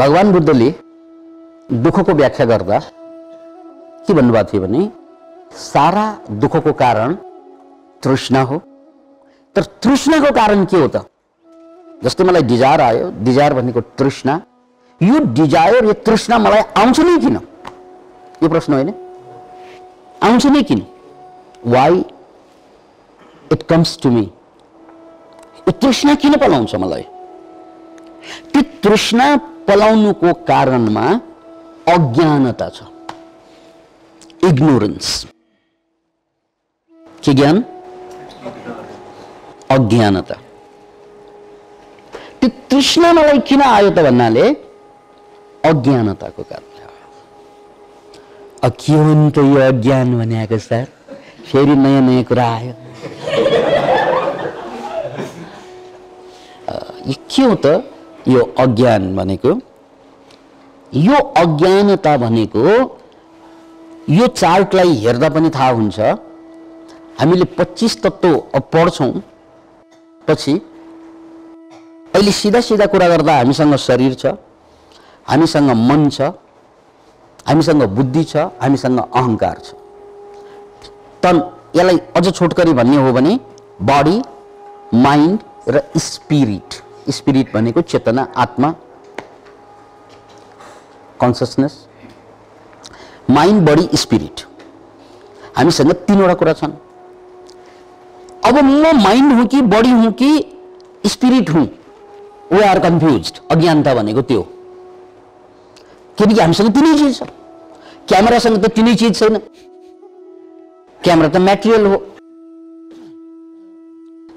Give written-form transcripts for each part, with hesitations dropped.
भगवान बुद्धले दुःखको व्याख्या गर्दा के भन्नुभएको थियो भने सारा दुःखको कारण तृष्णा हो। तर तृष्णाको कारण के हो त? जस्तै मलाई डिजायर आयो, डिजायर भनेको तृष्णा, यो डिजायर यो तृष्णा मलाई आउँछ नै किन? यो प्रश्न होइन, आउँछ नै किन? Why it comes to me? यो तृष्णा किन पलाउँछ मलाई? त्यो तृष्णा पलाउनुको कारणमा अज्ञानता छ, इग्नोरेन्स। के ज्ञान? अज्ञानता। त्यो तृष्णा मलाई किन आयो त भन्नाले अज्ञानताको कारणले आयो। के हो नि त यो अज्ञान भनेको सर? फेरि नयाँ नयाँ कुरा आयो। यो के हो त यो अज्ञान भनेको? यो अज्ञानता भनेको यो चार्टलाई हेर्दा पनि थाहा हुन्छ। हामीले 25 तत्त्व पढ्छौं, पछि अहिले सीधा सीधा कुरा गर्दा हामीसँग शरीर छ, हामीसँग मन छ, हामीसँग बुद्धि छ, हामीसँग अहंकार छ। त यसलाई अझ छोटकरी भन्ने हो भने बडी, माइन्ड र स्पिरिट। स्पिरिट भनेको चेतना, आत्मा, कन्सियसनेस। माइन्ड, बडी, स्पिरिट, हामीसँग तीनवटा कुरा छन्। अब म माइन्ड हुँ कि बडी हुँ कि स्पिरिट हुँ? We are confused. अज्ञानता भनेको त्यो। किनकि हामीसँग तीनै चिज छ। क्यामेरासँग त तीनै चिज छैन। क्यामेरा त म्याटेरियल हो।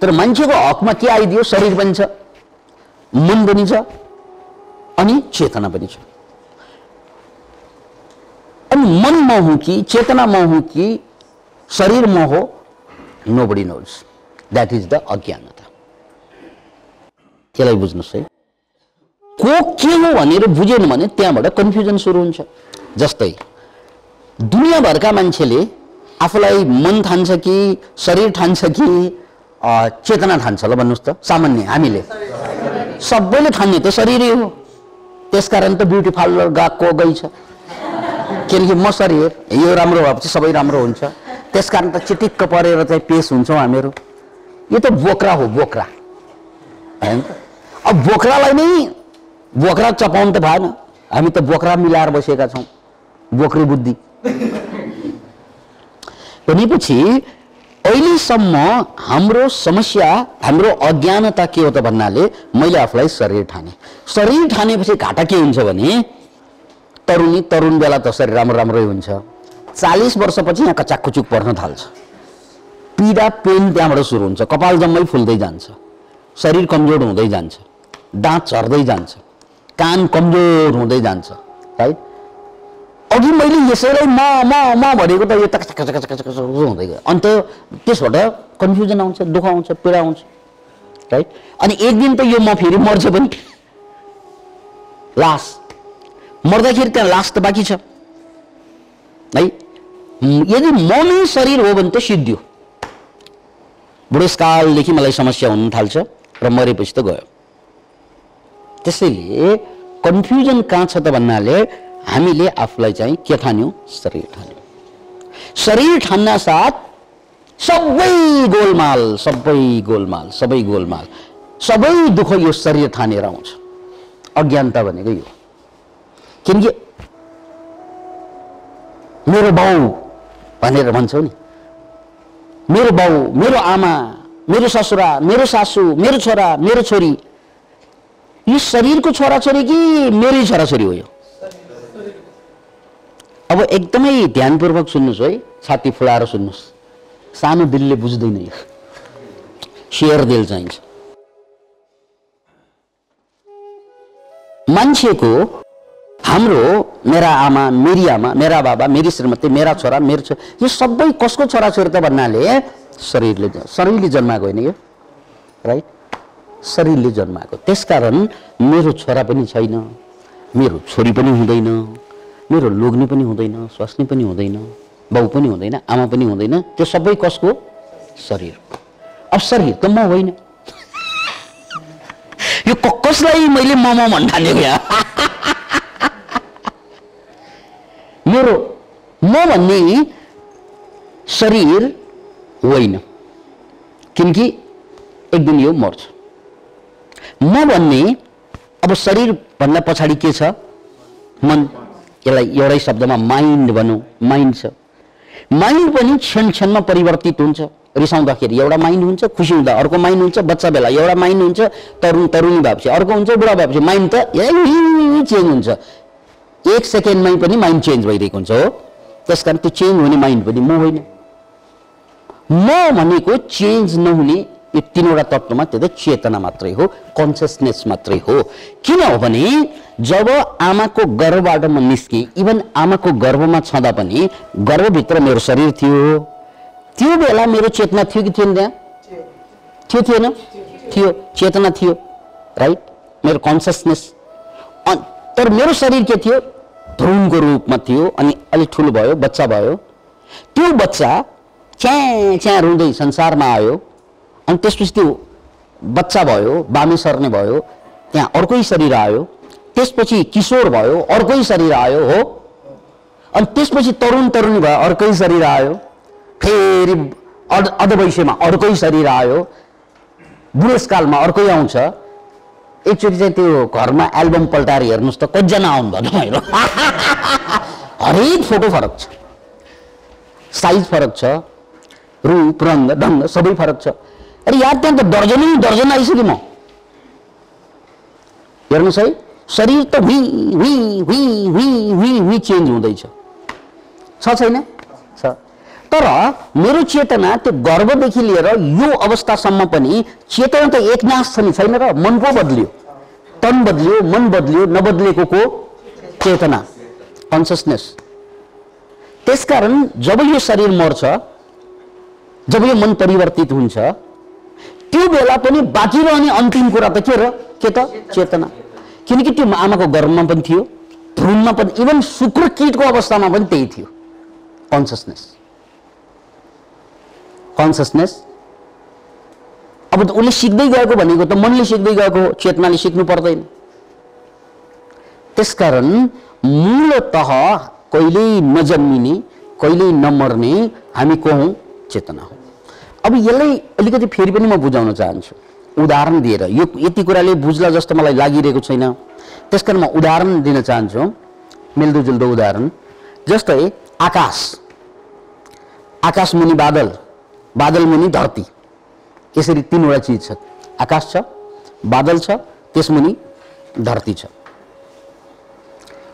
तर मान्छेको हकमा के आइदियो? शरीर पनि छ, मन पनि छ, अनि चेतना पनि छ। अनि मन म हुँ कि चेतना म हुँ कि शरीर म हो? Nobody knows. That is the अज्ञानता। त्यसलाई बुझ्नुहोस् है। को के हो भनेर बुझेन भने त्यहाँबाट कन्फ्युजन सुरु हुन्छ। जस्तै दुनियाँभरका मान्छेले आफूलाई मन ठान्छ कि शरीर ठान्छ कि चेतना ठान्छ? ल भन्नुहोस् त। सामान्य हामीले सबैले ठान्ने त शरीरै हो। त्यसकारण त ब्युटी पार्लर गएको गई छ। किनकि म शरीर, यो राम्रो भएपछि सबै राम्रो हुन्छ। त्यसकारण त चिटिक्क परेर चाहिँ पेश हुन्छौँ हामीहरू। यो त बोक्रा हो, बोक्रा हैन त? अब बोक्रालाई नै बोक्रा चपाउनु त भएन। हामी त बोक्रा मिलाएर बसेका छौँ, बोक्री बुद्धि। भनेपछि अहिलेसम्म हाम्रो समस्या, हाम्रो अज्ञानता के हो त भन्नाले मैले आफूलाई शरीर ठाने। शरीर ठानेपछि घाटा के हुन्छ भने तरुण बेला त शरीर राम्रै हुन्छ। 40 वर्षपछि यहाँ कचाककुचुक पर्न थाल्छ। पीडा, पेन त्यहाँबाट सुरु हुन्छ। कपाल जम्मै फुल्दै जान्छ, शरीर कमजोर हुँदै जान्छ, दाँत झर्दै जान्छ, कान कमजोर हुँदै जान्छ। राइट? अघि मैले यसैलाई म भनेको त यो तक हुँदै गयो। अन्त त्यसबाट कन्फ्युजन आउँछ, दुःख आउँछ, पीडा आउँछ। राइट? अनि एक दिन त यो म फेरि मर्छ पनि। लास मर्दाखेरि त्यहाँ लास त बाँकी छ है। यदि म नै शरीर हो भने त सिद्धियो। बुढेसकालदेखि मलाई समस्या हुन थाल्छ र मरेपछि त गयो। त्यसैले कन्फ्युजन कहाँ छ त भन्नाले हामीले आफूलाई चाहिँ के ठान्यौं? शरीर ठान्यौं। शरीर ठान्न साथ सबै गोलमाल, सबै दुःख यो शरीर ठानेर आउँछ। अज्ञानता भनेको यो। किनकि मेरो बाउ भनेर भन्छौ नि, मेरो बाउ, मेरो आमा, मेरो ससुरा, मेरो सासू, मेरो छोरा, मेरो छोरी, यो शरीरको छोराछोरी कि मेरै छोराछोरी हो? यो अब एकदमै ध्यानपूर्वक सुन्नुहोस् है, छाती फुलाएर सुन्नुहोस्। सानो दिलले बुझ्दैन यो, शेयर दिल चाहिन्छ। मान्छेको, हाम्रो, मेरा आमा, मेरा बाबा, मेरी श्रीमती, मेरा छोरा, मेरो छोरा, यो सबै कसको छोराछोरी त भन्नाले शरीरले जन्माएको होइन यो। राइट? शरीरले जन्माएको। त्यसकारण मेरो छोरा पनि छैन, मेरो छोरी पनि हुँदैन, मेरो लोग्ने पनि हुँदैन, स्वास्नी पनि हुँदैन, बाउ पनि हुँदैन, आमा पनि हुँदैन। त्यो सबै कसको? शरीर। अब शरीर त म होइन। यो कसलाई मैले म भन्ठानेको यहाँ? भन्ने शरीर होइन, किनकि एक दिन यो मर्छ। म भन्ने अब शरीर भन्दा पछाडि के छ? मन। यसलाई एउटै शब्दमा माइन्ड भनौँ, माइन्ड छ। माइन्ड पनि क्षण क्षणमा परिवर्तित हुन्छ। रिसाउँदाखेरि एउटा माइन्ड हुन्छ, खुसी हुँदा अर्को माइन्ड हुन्छ, बच्चा बेला एउटा माइन्ड हुन्छ, तरुणी भएपछि अर्को हुन्छ, बुढा भएपछि माइन्ड त चेन्ज हुन्छ। एक सेकेन्डमै पनि माइन्ड चेन्ज भइरहेको हुन्छ हो। त्यसकारण त्यो चेन्ज हुने माइन्ड पनि म होइन। म भनेको चेन्ज नहुने यो तीनवटा तत्त्वमा त्यो त चेतना मात्रै हो, कन्सियसनेस मात्रै हो। किन हो भने जब आमाको गर्भबाट म निस्केँ, इभन आमाको गर्भमा छँदा पनि गर्भभित्र मेरो शरीर थियो, त्यो बेला मेरो चेतना थियो कि थिएन? त्यहाँ थियो, थिएन? थियो, चेतना थियो, राइट? मेरो कन्सियसनेस। तर मेरो शरीर के थियो? भ्रूणको रूपमा थियो। अनि अलिक ठुलो भयो, बच्चा भयो। त्यो बच्चा च्याँ च्याँ रुँदै संसारमा आयो। अनि त्यसपछि त्यो बच्चा भयो, बामे सर्ने भयो, त्यहाँ अर्कै शरीर आयो। त्यसपछि किशोर भयो, अर्कै शरीर आयो हो। अनि त्यसपछि तरुणी भयो, अर्कै शरीर आयो। फेरि अधवैश्यमा अर्कै शरीर आयो। बुढेसकालमा अर्कै आउँछ। एकचोटि चाहिँ त्यो घरमा एल्बम पल्टाएर हेर्नुहोस् त कतिजना आउनु भयो तपाईँहरू। हरेक फोटो फरक छ, साइज फरक छ, रूप रङ्ग ढङ्ग सबै फरक छ। अरे यार त्यहाँ त दर्जन आइसक्यो म। हेर्नुहोस् है, शरीर त वी चेन्ज हुँदैछ, छ छैन? छ। तर मेरो चेतना त्यो गर्भदेखि लिएर यो अवस्थासम्म पनि चेतना त एकनाश छ नि, छैन र? मन पो बदलियो, तन बदलियो, मन बदलियो, नबदलिएको को चेतना, कन्सियसनेस। त्यसकारण जब यो शरीर मर्छ, जब यो मन परिवर्तित हुन्छ, त्यो बेला पनि बाँकी रहने अन्तिम कुरा त के र? के त? चेतना। किनकि त्यो आमाको गर्भमा पनि थियो, भ्रूणमा पनि, इभन शुक्र कीटको अवस्थामा पनि त्यही थियो, कन्सियसनेस। कन्सियसनेस। अब त उसले सिक्दै गएको भनेको त मनले सिक्दै गएको, चेतनाले सिक्नु पर्दैन। त्यसकारण मूलतः कहिल्यै नजन्मिने, कहिल्यै नमर्ने हामी को हौँ? चेतना हो। अब यसलाई अलिकति फेरि पनि म बुझाउन चाहन्छु उदाहरण दिएर। यो यति कुराले बुझ्ला जस्तो मलाई लागिरहेको छैन, त्यसकारण म उदाहरण दिन चाहन्छु, मिल्दोजुल्दो उदाहरण। जस्तै आकाश, आकाश मुनि बादल, बादल मुनि धरती, यसरी तीनवटा चिज छ। आकाश छ, बादल छ, त्यसमुनि धरती छ।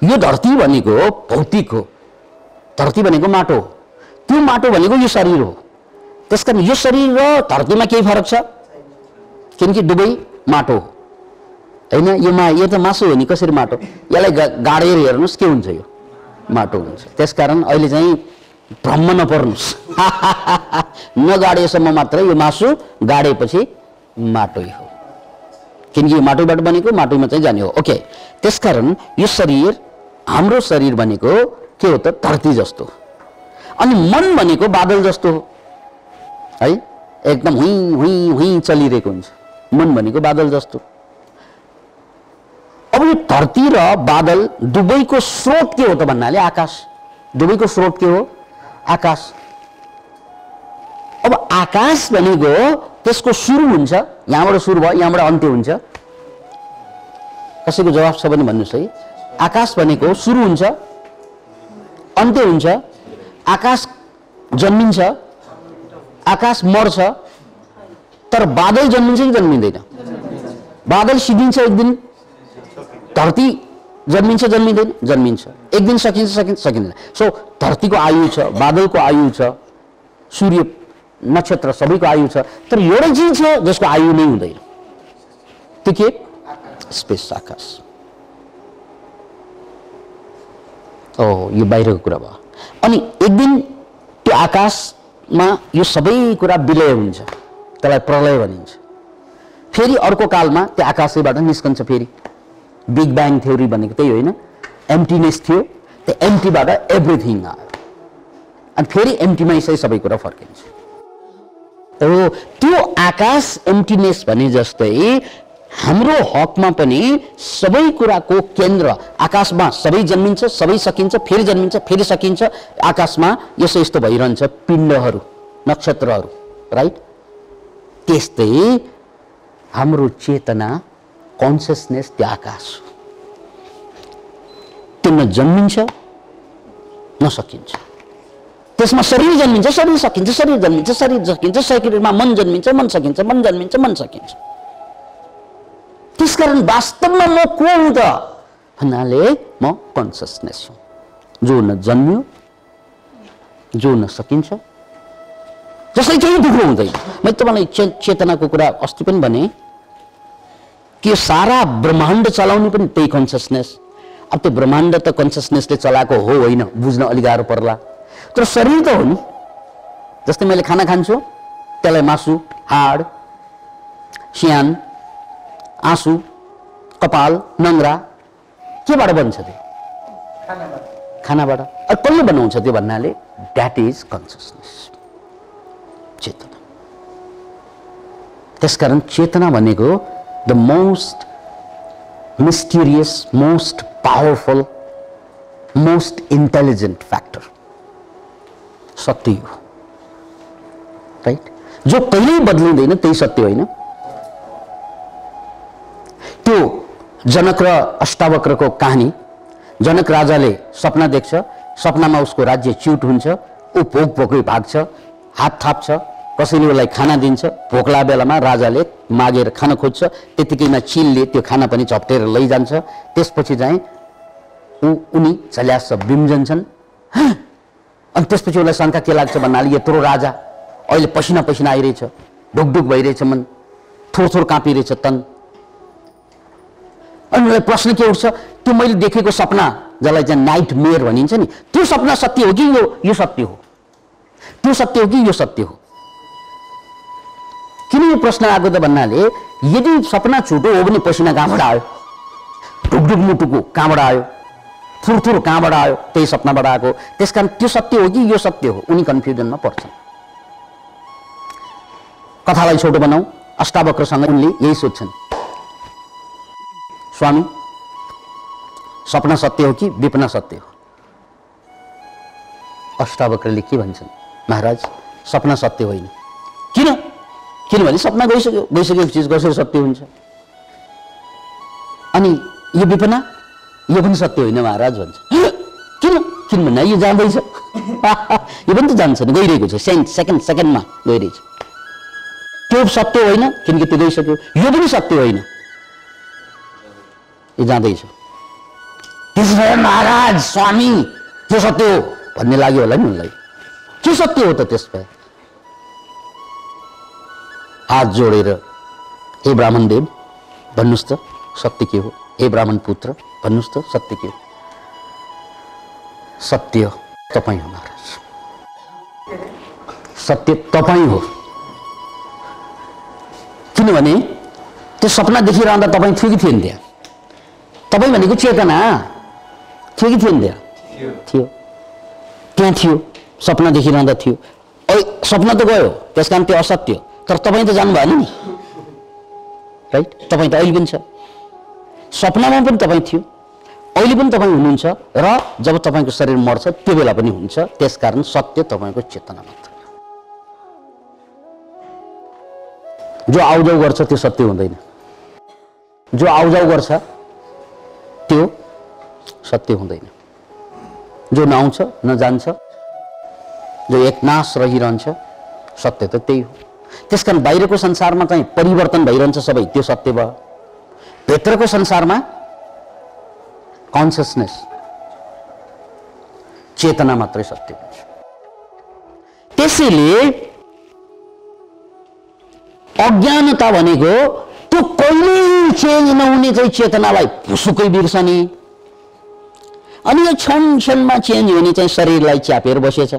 यो धरती भनेको भौतिक हो, धरती भनेको माटो हो, त्यो माटो भनेको यो शरीर हो। त्यसकारण यो शरीर र धरतीमा केही फरक छ? किनकि दुवै माटो हो, हैन? यो त मासु हो नि, कसरी माटो? यसलाई गाडेर हेर्नुहोस् के हुन्छ? यो माटो हुन्छ। त्यसकारण अहिले चाहिँ भ्रम नपर्नुहोस्। नगाडेसम्म मात्रै यो मासु, गाडेपछि माटै हो, किनकि यो माटोबाट बनेको, माटोमा चाहिँ जाने हो। ओके। त्यसकारण यो शरीर, हाम्रो शरीर भनेको के हो त? धरती जस्तो। अनि मन भनेको बादल जस्तो हो, है? एकदम हुँ चलिरहेको हुन्छ। मन भनेको बादल जस्तो। अब यो धरती र बादल दुवैको स्रोत के हो त भन्नाले आकाश। दुवैको स्रोत के हो? आकाश। अब आकाश भनेको त्यसको सुरु हुन्छ, यहाँबाट सुरु भयो, यहाँबाट अन्त्य हुन्छ। कसैको जवाफ छ भने भन्नुहोस् है। आकाश भनेको सुरु हुन्छ, अन्त्य हुन्छ। आकाश जन्मिन्छ, आकाश मर्छ। तर बादल जन्मिन्छ कि जन्मिँदैन? बादल सिद्धिन्छ एक दिन, धरती जन्मिन्छ जन्मिँदैन? जन्मिन्छ। एक दिन सकिन्छ सकिँदैन। सो धरतीको आयु छ, बादलको आयु छ, सूर्य नक्षत्र सबैको आयु छ। तर एउटै चिज छ जसको आयु नै हुँदैन, त्यो के? स्पेस, आकाश। यो बाहिरको कुरा भयो। अनि एक दिन त्यो आकाशमा यो सबै कुरा विलय हुन्छ, त्यसलाई प्रलय भनिन्छ। फेरि अर्को कालमा त्यो आकाशबाट निस्कन्छ। फेरि बिग ब्याङ थ्योरी भनेको त्यही होइन? एम्प्टीनेस थियो, त्यो एम्प्टीबाट एभ्रिथिङ आयो, अनि फेरि एम्प्टीमा यसै सबै कुरा फर्किन्छ। त्यो आकाश एम्प्टीनेस भने जस्तै हाम्रो हकमा पनि सबै कुराको केन्द्र आकाशमा सबै जन्मिन्छ, सबै सकिन्छ, फेरि जन्मिन्छ, फेरि सकिन्छ। आकाशमा यसो यस्तो भइरहन्छ, पिण्डहरू, नक्षत्रहरू, राइट? त्यस्तै हाम्रो चेतना, कन्सियसनेस त्यो आकाश, त्यो न जन्मिन्छ न सकिन्छ। त्यसमा शरीर जन्मिन्छ, शरीर सकिन्छ, शरीर जन्मिन्छ, शरीर सकिन्छ, शरीरमा मन जन्मिन्छ, मन सकिन्छ, मन जन्मिन्छ, मन सकिन्छ। त्यसकारण वास्तवमा म को हुँ त भन्नाले म कन्सियसनेस हुँ, जो न जन्मियो, जो न सकिन्छ, जसले केही दुःख हुँदैन। मैले तपाईँलाई चेतनाको कुरा अस्ति पनि भने कि सारा ब्रह्माण्ड चलाउने पनि त्यही कन्सियसनेस। अब त्यो ब्रह्माण्ड त कन्सियसनेसले चलाएको हो होइन, बुझ्न अलि गाह्रो पर्ला, तर शरीर त हो नि। जस्तै मैले खाना खान्छु, त्यसलाई मासु, हाड, स्यान, आँसु, कपाल, नङ्ग्रा केबाट बन्छ? त्यो खानाबाट। अब कसले बनाउँछ त्यो भन्नाले द्याट इज कन्सियसनेस, चेतना। त्यसकारण चेतना भनेको the most mysterious, most powerful, most intelligent factor सत्य हो, राइट? जो कहिल्यै बदलिँदैन त्यही सत्य होइन। त्यो जनक र अष्टावक्रको कहानी, जनक राजाले सपना देख्छ, सपनामा उसको राज्य च्युत हुन्छ, ऊ भोक भोकै भाग्छ, हात थाप्छ, कसैले उसलाई खाना दिन्छ, भोक लाग्यो बेलामा राजाले मागेर खान खोज्छ, त्यतिकैमा चिलले त्यो खाना पनि झप्टेर लैजान्छ। त्यसपछि चाहिँ उनी झल्यास बिम्जन्छन्। अनि त्यसपछि उसलाई शङ्का के लाग्छ भन्नाले यत्रो राजा, अहिले पसिना पसिना आइरहेछ, ढुकढुक भइरहेछ, मन थोर काँपिरहेछ तन। अनि उसलाई प्रश्न के उठ्छ, त्यो मैले देखेको सपना जसलाई चाहिँ नाइट मेयर भनिन्छ नि, त्यो सपना सत्य हो कि यो सत्य हो? त्यो सत्य हो कि यो सत्य हो? किन यो प्रश्न आएको त भन्नाले यदि सपना छुटो हो भने पसिना कहाँबाट आयो, ढुकढुक मुटुको कहाँबाट आयो, थुरथुर कहाँबाट आयो, त्यही सपनाबाट आएको। त्यसकारण त्यो सत्य हो कि यो सत्य हो, उनी कन्फ्युजनमा पर्छन्। कथालाई छोटो बनाऊ, अष्टावक्रसँग उनले यही सोध्छन्, स्वामी सपना सत्य हो कि विपना सत्य हो? अष्टावक्रले के भन्छन्, महाराज सपना सत्य होइन। किन? किनभने सपना गइसकेको चिज कसरी सत्य हुन्छ? अनि यो विपना, यो पनि सत्य होइन महाराज भन्छ। किन? किन भन्दा यो जाँदैछ, यो पनि त जान्छ नि, गइरहेको छ, सेकेन्डमा गइरहेछ। त्यो सत्य होइन किनकि त्यो गइसक्यो, यो पनि सत्य होइन, यो जाँदैछ। त्यसो महाराज स्वामी के सत्य हो भन्ने लाग्यो होला नि उनलाई। के सत्य हो त त्यसमा? हात जोडेर हे ब्राह्मण देव भन्नुस् त सत्य के हो? हे ब्राह्मण पुत्र भन्नुस् त सत्य के हो? सत्य तपाईँ हो महाराज, सत्य तपाईँ हो। किनभने त्यो सपना देखिरहँदा तपाईँ थियो कि थिएन त्यहाँ? तपाईँ भनेको चेतना थियो कि थिएन त्यहाँ? थियो, त्यहाँ थियो, सपना देखिरहँदा थियो। सपना त गयो, त्यस कारण त्यो असत्य, तर तपाईँ त जानु भएन नि, राइट? तपाईँ त अहिले पनि छ, सपनामा पनि तपाईँ थियो, अहिले पनि तपाईँ हुनुहुन्छ, र जब तपाईँको शरीर मर्छ त्यो बेला पनि हुन्छ। त्यसकारण सत्य तपाईँको चेतना मात्र। जो आउजाउ गर्छ त्यो सत्य हुँदैन, जो आउजाउ गर्छ त्यो सत्य हुँदैन, जो नआउँछ नजान्छ, जो एकनाश रहिरहन्छ सत्य त त्यही हो। त्यसकारण बाहिरको संसारमा चाहिँ परिवर्तन भइरहन्छ सबै, त्यो सत्य भयो। भित्रको संसारमा कन्सियसनेस, चेतना मात्रै सत्य हुन्छ। त्यसैले अज्ञानता भनेको त्यो कहिल्यै चेन्ज नहुने चाहिँ चेतनालाई पुसुकै बिर्सने, अनि यो क्षण क्षणमा चेन्ज हुने चाहिँ शरीरलाई च्यापेर बसेछ,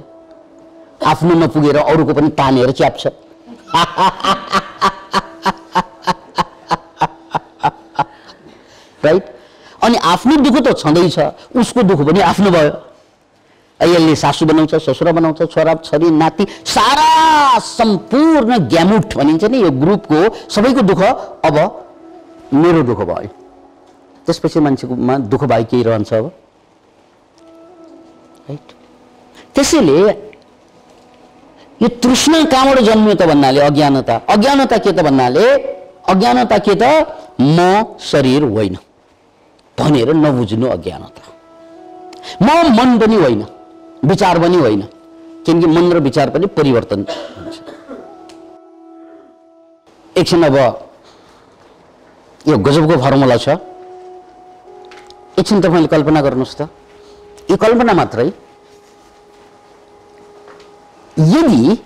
आफ्नो नपुगेर अरूको पनि तानेर च्याप्छ। राइट? अनि आफ्नो दुःख त छँदैछ, उसको दुःख पनि आफ्नो भयो। यसले सासू बनाउँछ, ससुरा बनाउँछ, छोरा छोरी नाति, सारा सम्पूर्ण ग्यामुट भनिन्छ नि यो ग्रुपको सबैको दुःख अब मेरो दुःख भयो, त्यसपछि मान्छेकोमा दुःख बाहेक केही रहन्छ अब, राइट? त्यसैले यो तृष्णा कहाँबाट जन्मियो त भन्नाले अज्ञानता। अज्ञानता के त भन्नाले अज्ञानता के त म शरीर होइन भनेर नबुझ्नु अज्ञानता। म मन पनि होइन, विचार पनि होइन, किनकि मन र विचार पनि परिवर्तन हुन्छ। एकछिन अब यो गजबको फर्मुला छ, एकछिन तपाईँले कल्पना गर्नुहोस् त, यो कल्पना मात्रै। यदि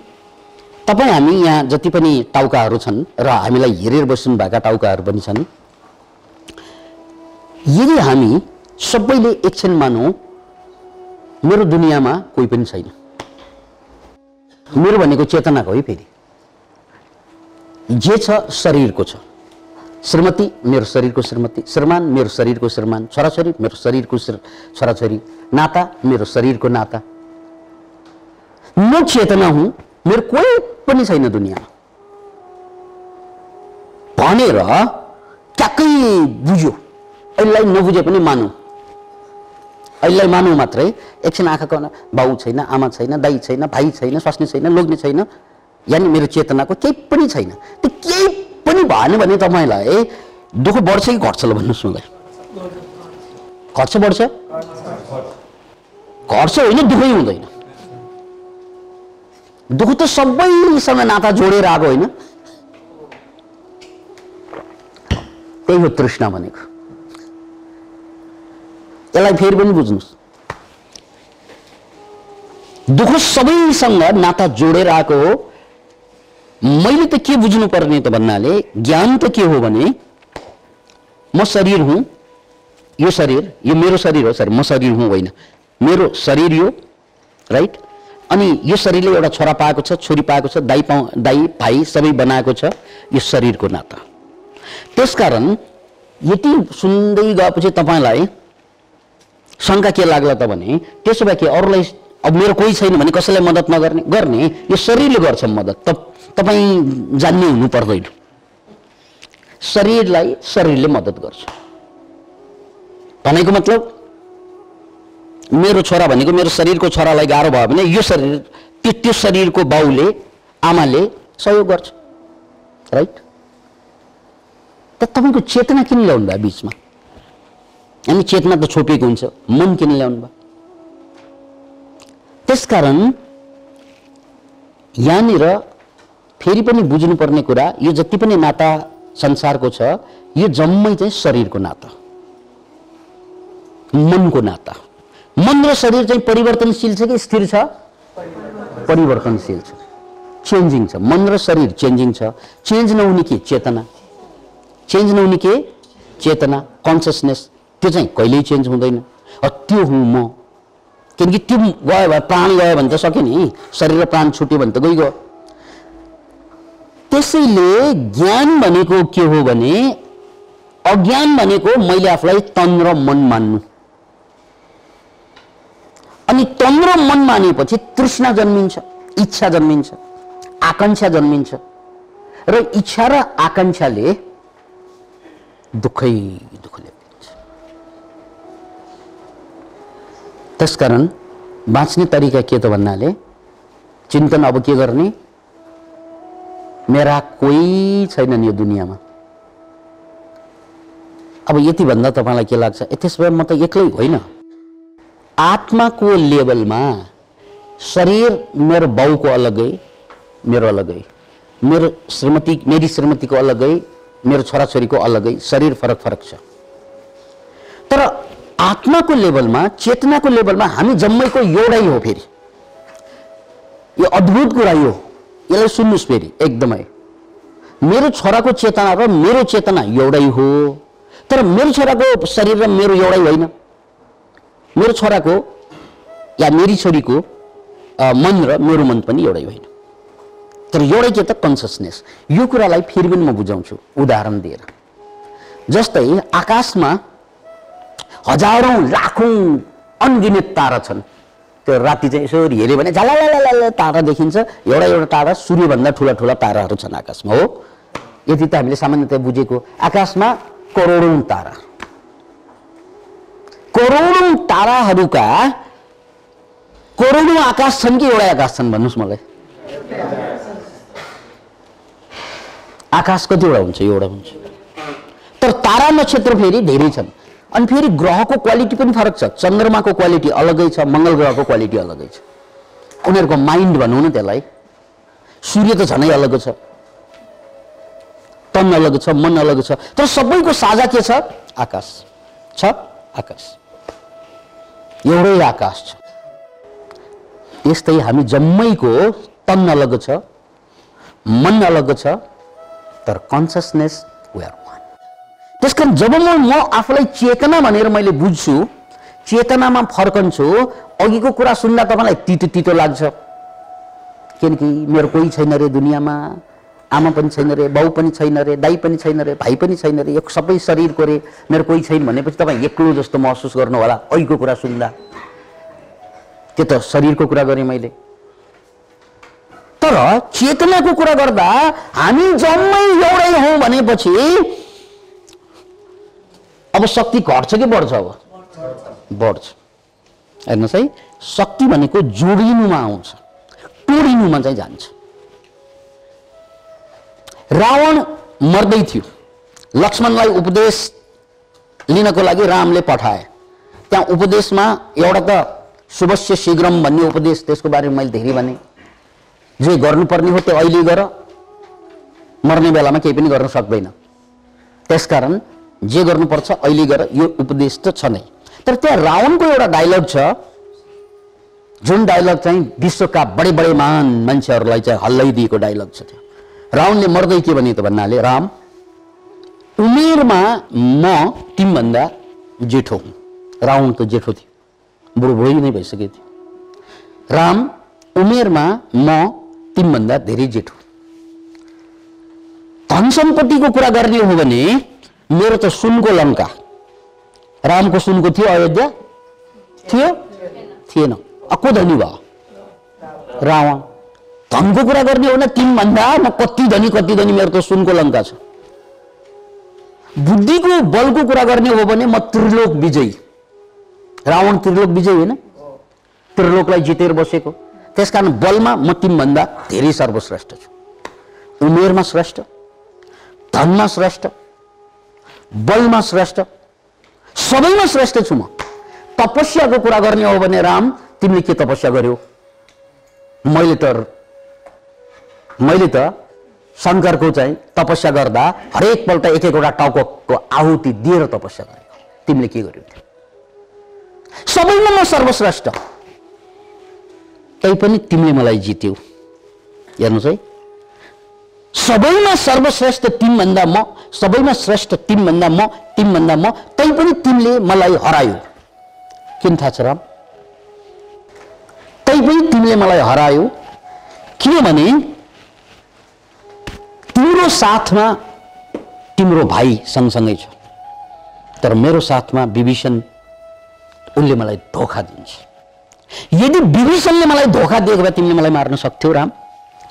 तपाईँ हामी यहाँ जति पनि टाउकाहरू छन् र हामीलाई हेरेर बस्नु भएका टाउकाहरू पनि छन्, यदि हामी सबैले एकछिन मानौँ मेरो दुनियाँमा कोही पनि छैन, मेरो भनेको चेतनाको है, फेरि जे छ शरीरको छ, श्रीमती मेरो शरीरको श्रीमती, श्रीमान मेरो शरीरको श्रीमान, छोराछोरी मेरो शरीरको छोराछोरी, नाता मेरो शरीरको नाता। म चेतना हुँ, मेरो कोही पनि छैन दुनियाँमा भनेर ट्याक्कै बुझ्यो। अहिले नबुझे पनि मानौँ, अहिले मानौँ मात्रै। एकछिन आँखाको बाउ छैन, आमा छैन, दाइ छैन, भाइ छैन, स्वास्नी छैन, लोग्ने छैन, यानि मेरो चेतनाको केही पनि छैन। त्यो केही पनि भएन भने तपाईँलाई दुःख बढ्छ कि घट्छ ल भन्नुहोस् मलाई? घट्छ बढ्छ? घट्छ होइन, दुःखै हुँदैन। दुःख त सबैसँग नाता जोडेर आएको होइन? त्यही हो तृष्णा भनेको। यसलाई फेरि पनि बुझ्नुहोस्, दुःख सबैसँग नाता जोडेर आएको हो। मैले त के बुझ्नु पर्ने त भन्नाले ज्ञान त के हो भने म शरीर हुँ, यो शरीर यो मेरो शरीर हो, सरी म शरीर हुँ होइन, मेरो शरीर यो, राइट? अनि यो शरीरले एउटा छोरा पाएको छ, छोरी पाएको छ, दाइ भाइ सबै बनाएको छ, यो शरीरको नाता। त्यसकारण यति सुन्दै गएपछि तपाईँलाई शङ्का के लाग्ला त भने त्यसो भए के अरूलाई अब मेरो कोही छैन भने कसैलाई मद्दत नगर्ने? गर्ने, यो शरीरले गर्छ मद्दत, तपाईँ जान्ने हुनु पर्दैन। शरीरलाई शरीरले मद्दत गर्छ भनेको मतलब मेरो छोरा भनेको मेरो शरीरको छोरालाई गाह्रो भयो भने यो शरीर त्यो शरीरको बाउले आमाले सहयोग गर्छ, राइट? त तपाईँको चेतना किन ल्याउनु भयो बिचमा? अनि चेतना त छोपिएको हुन्छ, मन किन ल्याउनु भयो? त्यसकारण यहाँनिर फेरि पनि बुझ्नुपर्ने कुरा, यो जति पनि नाता संसारको छ यो जम्मै चाहिँ शरीरको नाता, मनको नाता। मन र शरीर चाहिँ परिवर्तनशील छ कि स्थिर छ? परिवर्तनशील छ, चेन्जिङ छ। मन र शरीर चेन्जिङ छ। चेन्ज नहुने के? चेतना। चेन्ज नहुने के? चेतना, कन्सियसनेस। त्यो चाहिँ कहिल्यै चेन्ज हुँदैन। त्यो हुँ म, किनकि त्यो गयो भए प्राण गयो भने त सक्यो नि, शरीर र प्राण छुट्यो भने त गइगयो। त्यसैले ज्ञान भनेको के हो भने अज्ञान भनेको मैले आफूलाई तन र मन मान्नु, अनि तन र मन मानेपछि तृष्णा जन्मिन्छ, इच्छा जन्मिन्छ, आकांक्षा जन्मिन्छ, र इच्छा र आकांक्षाले दुःखै दुःख ल्याइदिन्छ। त्यसकारण बाँच्ने तरिका के त भन्नाले चिन्तन अब के गर्ने? मेरा कोही छैनन् यो दुनियाँमा। अब यति भन्दा तपाईँलाई के लाग्छ? त्यसो भए म त एक्लै होइन। आत्माको लेभलमा शरीर मेरो बाउको अलगै, मेरो अलगै, मेरो श्रीमती मेरी श्रीमतीको अलगै, मेरो छोराछोरीको अलगै, शरीर फरक फरक छ। तर आत्माको लेभलमा, चेतनाको लेभलमा हामी जम्मैको एउटै हो। फेरि यो अद्भुत कुरा यो, यसलाई सुन्नुहोस् फेरि एकदमै। मेरो छोराको चेतना र मेरो चेतना एउटै हो, तर मेरो छोराको शरीर र मेरो एउटै होइन। मेरो छोराको या मेरी छोरीको मन र मेरो मन पनि एउटै होइन, तर एउटै के त? कन्सियसनेस। यो कुरालाई फेरि पनि म बुझाउँछु उदाहरण दिएर। जस्तै आकाशमा हजारौं लाखौं अनगिनत तारा छन्। त्यो राति चाहिँ यसो हेऱ्यो भने झलालालाला तारा देखिन्छ। एउटा एउटा तारा सूर्यभन्दा ठुला ठुला ताराहरू छन् आकाशमा, हो? यति त हामीले सामान्यतया बुझेको। आकाशमा करोडौं तारा, करोडौं ताराहरूका करोडौं आकाश छन् कि एउटै आकाश छन् भन्नुस् मलाई? आकाश कतिवटा हुन्छ? एउटा हुन्छ। तर तारा नक्षत्र फेरि धेरै छन्। अनि फेरि ग्रहको क्वालिटी पनि फरक छ। चन्द्रमाको क्वालिटी अलगै छ, मंगल ग्रहको क्वालिटी अलगै छ। उनीहरूको माइन्ड भनौँ न त्यसलाई। सूर्य त झनै अलग छ, तन अलग छ, मन अलग छ, तर सबैको साझा के छ? आकाश छ। आकाश, एउटै आकाश छ। त्यस्तै हामी जम्मैको तन अलग छ, मन अलग छ, तर कन्सियसनेस वी आर वान। त्यसकारण जब म आफूलाई चेतना भनेर मैले बुझ्छु, चेतनामा फर्कन्छु, अघिको कुरा सुन्दा तपाईलाई तितो तितो लाग्छ, किनकि मेरो कोही छैन रे दुनियाँमा, आमा पनि छैन रे, बाउ पनि छैन रे, दाइ पनि छैन रे, भाइ पनि छैन रे, यो सबै शरीरको रे, मेरो कोही छैन भनेपछि तपाईँ एक्लो जस्तो महसुस गर्नु होला अघिको कुरा सुन्दा। त्यो त शरीरको कुरा गरेँ मैले। तर चेतनाको कुरा गर्दा हामी जम्मै एउटै हौं भनेपछि अब शक्ति घट्छ कि बढ्छ? अब बढ्छ। हेर्नुहोस् है, शक्ति भनेको जोडिनुमा आउँछ, तोडिनुमा चाहिँ जान्छ। रावण मर्दै थियो, लक्ष्मणलाई उपदेश लिनको लागि रामले पठाए। त्यहाँ उपदेशमा एउटा त शुभस्य शीघ्रम भन्ने उपदेश, त्यसको बारेमा मैले धेरै भने। जे गर्नुपर्ने हो त्यो अहिले गर, मर्ने बेलामा केही पनि गर्न सक्दैन। त्यसकारण जे गर्नुपर्छ अहिले गर, यो उपदेश त छ नै। तर त्यहाँ रावणको एउटा डायलग छ, जुन डायलग चाहिँ विश्वका बडे बडे महान मान्छेहरूलाई चाहिँ हल्लाइदिएको डायलग छ। त्यो रावणले मर्दै के भने त भन्नाले, राम उमेरमा म तिमीभन्दा जेठो हुँ। रावण त जेठो थियो, बुढो बुढी नै भइसकेको थियो। राम उमेरमा म तिमीभन्दा धेरै जेठो। धन सम्पत्तिको कुरा गर्ने हो भने मेरो त सुनको लङ्का, रामको सुनको थियो अयोध्या? थियो? थिएन। को धनी भयो? रावण। धनको कुरा गर्ने हो भने तिमीभन्दा म कति धनी मेरो त सुनको लङ्का छ। बुद्धिको बलको कुरा गर्ने हो भने म त्रिलोक विजयी। रावण त्रिलोक विजयी होइन, त्रिलोकलाई जितेर बसेको। त्यसकारण बलमा म तिमीभन्दा धेरै सर्वश्रेष्ठ छु। उमेरमा श्रेष्ठ, धनमा श्रेष्ठ, बलमा श्रेष्ठ, सबैमा श्रेष्ठ छु म। तपस्याको कुरा गर्ने हो भने राम तिमीले के तपस्या गर्यौ? मैले त शङ्करको चाहिँ तपस्या गर्दा हरेक पल्ट एक एकवटा टाउको आहुति दिएर तपस्या गरेको। तिमीले के गर्यौ? सबैमा म सर्वश्रेष्ठ, तैपनि तिमीले मलाई जित्यौ। हेर्नुहोस् है, सबैमा सर्वश्रेष्ठ तिमीभन्दा म, सबैमा श्रेष्ठ तिमीभन्दा म, तिमीभन्दा म, तैपनि तिमीले मलाई हरायौ। किन थाहा छ राम? तैपनि तिमीले मलाई हरायौ किनभने तिम्रो साथमा तिम्रो भाइ सँगसँगै छ, तर मेरो साथमा विभीषण, उनले मलाई धोखा दिन्छ। यदि विभीषणले मलाई धोखा दिएको भए तिमीले मलाई मार्न सक्थ्यौ राम?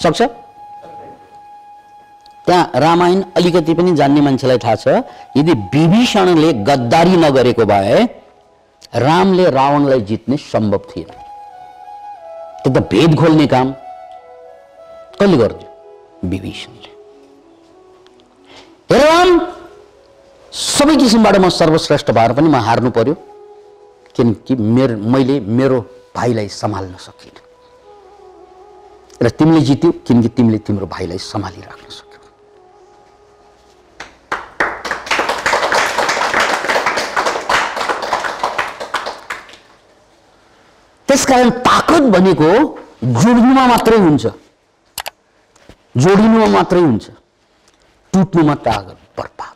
सक्छ? त्यहाँ रामायण अलिकति पनि जान्ने मान्छेलाई थाहा छ, यदि विभीषणले गद्दारी नगरेको भए रामले रावणलाई जित्ने सम्भव थिएन। त्यो त भेद खोल्ने काम कसले गर्यो? विभीषणले। हेर राम, सबै किसिमबाट म सर्वश्रेष्ठ भएर पनि म हार्नु पर्यो, किनकि मैले मेरो भाइलाई सम्हाल्न सकिनँ र तिमीले जित्यौ किनकि तिमीले तिम्रो भाइलाई सम्हालिराख्न सक्यौ। त्यसकारण ताकत भनेको जोड्नुमा मात्रै हुन्छ, जोडिनुमा मात्रै हुन्छ, टुट्नुमा ताकत बर्बाद।